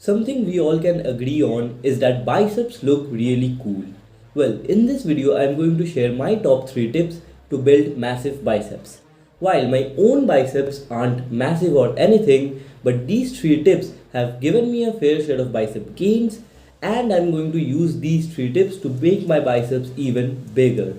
Something we all can agree on is that biceps look really cool. Well, in this video, I am going to share my top 3 tips to build massive biceps. While my own biceps aren't massive or anything, but these 3 tips have given me a fair share of bicep gains, and I'm going to use these 3 tips to make my biceps even bigger.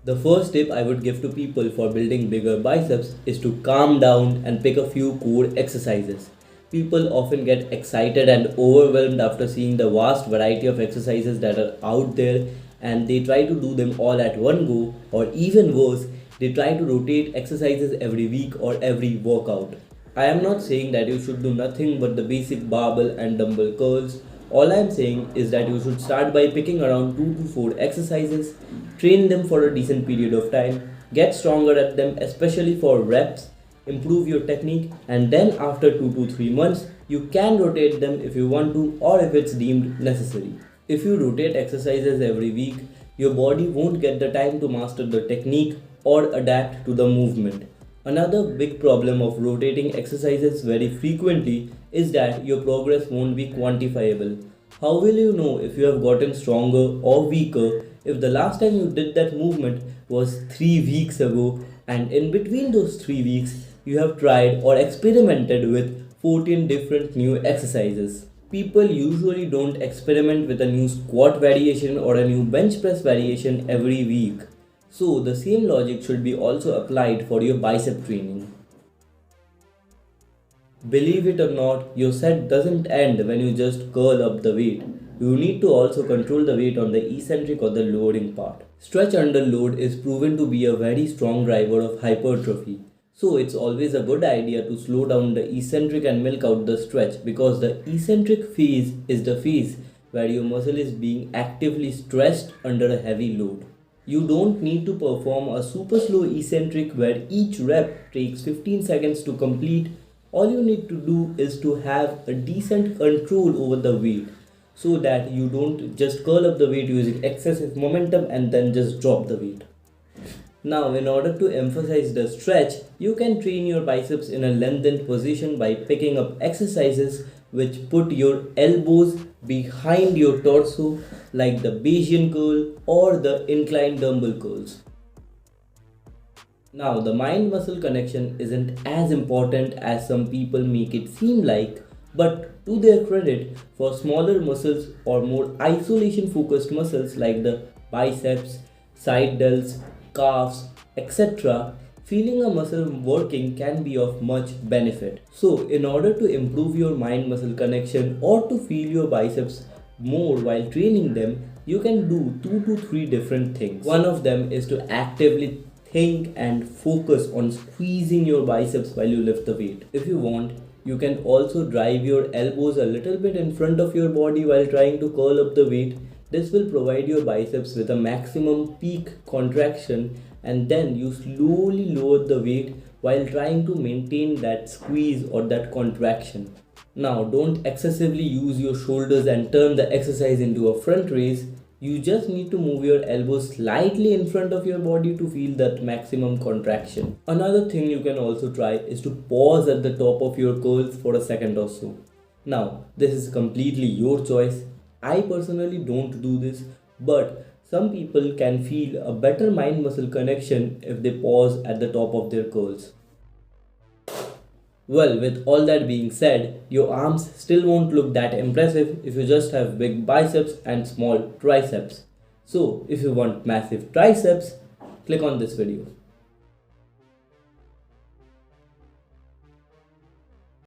The first tip I would give to people for building bigger biceps is to calm down and pick a few core exercises. People often get excited and overwhelmed after seeing the vast variety of exercises that are out there, and they try to do them all at one go, or even worse, they try to rotate exercises every week or every workout. I am not saying that you should do nothing but the basic barbell and dumbbell curls. All I am saying is that you should start by picking around 2 to 4 exercises, train them for a decent period of time, get stronger at them, especially for reps, improve your technique, and then after 2 to 3 months, you can rotate them if you want to or if it's deemed necessary. If you rotate exercises every week, your body won't get the time to master the technique or adapt to the movement. Another big problem of rotating exercises very frequently is that your progress won't be quantifiable. How will you know if you have gotten stronger or weaker if the last time you did that movement was 3 weeks ago, and in between those 3 weeks you have tried or experimented with 14 different new exercises? People usually don't experiment with a new squat variation or a new bench press variation every week. So the same logic should be also applied for your bicep training. Believe it or not, your set doesn't end when you just curl up the weight. You need to also control the weight on the eccentric or the loading part. Stretch under load is proven to be a very strong driver of hypertrophy. So it's always a good idea to slow down the eccentric and milk out the stretch, because the eccentric phase is the phase where your muscle is being actively stressed under a heavy load. You don't need to perform a super slow eccentric where each rep takes 15 seconds to complete. All you need to do is to have a decent control over the weight so that you don't just curl up the weight using excessive momentum and then just drop the weight. Now, in order to emphasize the stretch, you can train your biceps in a lengthened position by picking up exercises which put your elbows behind your torso, like the Bayesian curl or the inclined dumbbell curls. Now, the mind muscle connection isn't as important as some people make it seem like, but to their credit, for smaller muscles or more isolation focused muscles like the biceps, side delts, calves, etc., feeling a muscle working can be of much benefit. So, in order to improve your mind muscle connection or to feel your biceps more while training them, you can do 2 to 3 different things. One of them is to actively think and focus on squeezing your biceps while you lift the weight. If you want, you can also drive your elbows a little bit in front of your body while trying to curl up the weight. This will provide your biceps with a maximum peak contraction, and then you slowly lower the weight while trying to maintain that squeeze or that contraction. Now, don't excessively use your shoulders and turn the exercise into a front raise. You just need to move your elbows slightly in front of your body to feel that maximum contraction. Another thing you can also try is to pause at the top of your curls for a second or so. Now, this is completely your choice. I personally don't do this, but some people can feel a better mind muscle connection if they pause at the top of their curls. Well, with all that being said, your arms still won't look that impressive if you just have big biceps and small triceps. So, if you want massive triceps, click on this video.